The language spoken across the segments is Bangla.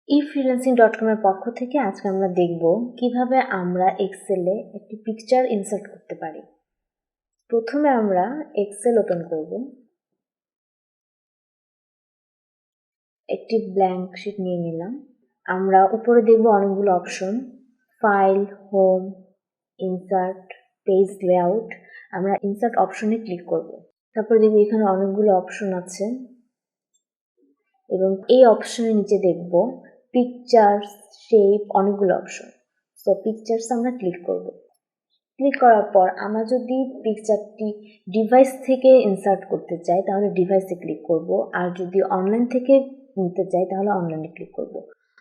E-Freelancing.com এর পক্ষ থেকে আজকে আমরা দেখব কিভাবে আমরা এক্সেলে একটি পিকচার ইনসার্ট করতে পারি। প্রথমে আমরা এক্সেল ওপেন করব। একটি ব্ল্যাঙ্ক শিট নিয়ে নিলাম। আমরা উপরে দেখব অনেকগুলো option, file, home, insert, page layout. আমরা ইনসার্ট অপশনে ক্লিক করব। তারপরে দেখব এখানে অনেকগুলো অপশন আছে এবং এই অপশনের নিচে দেখব পিকচার্স, শেপ, অনেকগুলো অপশন। সো পিকচার্স আমরা ক্লিক করব। ক্লিক করার পর আমরা যদি পিকচারটি ডিভাইস থেকে ইনসার্ট করতে চাই তাহলে ডিভাইসে ক্লিক করব, আর যদি অনলাইন থেকে নিতে চাই তাহলে অনলাইনে ক্লিক করব।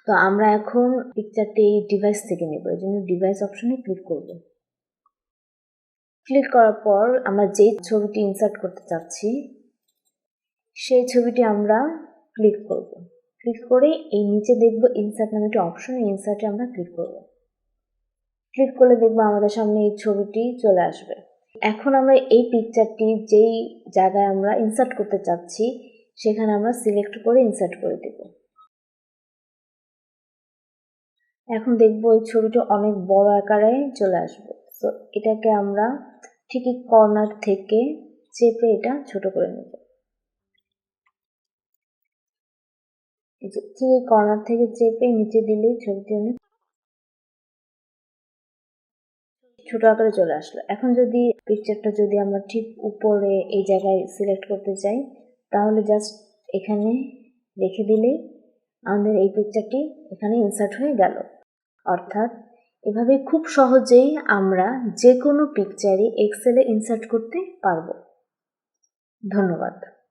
তো আমরা এখন পিকচারটি ডিভাইস থেকে নেব, এই জন্য ডিভাইস অপশনে ক্লিক করব। ক্লিক করার পর আমরা যেই ছবিটি ইনসার্ট করতে চাচ্ছি সেই ছবিটি আমরা ক্লিক করব। ক্লিক করে এই নিচে দেখব ইনসার্ট নামে একটা অপশন, এই ইনসার্টে আমরা ক্লিক করব। ক্লিক করলে দেখব আমাদের সামনে এই ছবিটি চলে আসবে। এখন আমরা এই পিকচারটি যেই জায়গায় আমরা ইনসার্ট করতে চাচ্ছি সেখানে আমরা সিলেক্ট করে ইনসার্ট করে দেব। এখন দেখব এই ছবিটি অনেক বড় আকারে চলে আসবে। তো এটাকে আমরা ঠিকই কর্নার থেকে চেপে এটা ছোট করে নেব। ঠিক এই কর্নার থেকে চেপে নিচে দিলেই ছবিটি অনেক ছোট আকারে চলে আসলো। এখন যদি পিকচারটা যদি আমরা ঠিক উপরে এই জায়গায় সিলেক্ট করতে চাই তাহলে জাস্ট এখানে রেখে দিলেই আমাদের এই পিকচারটি এখানে ইনসার্ট হয়ে গেল। অর্থাৎ এভাবে খুব সহজেই আমরা যে কোনো পিকচারই এক্সেলে ইনসার্ট করতে পারবো। ধন্যবাদ।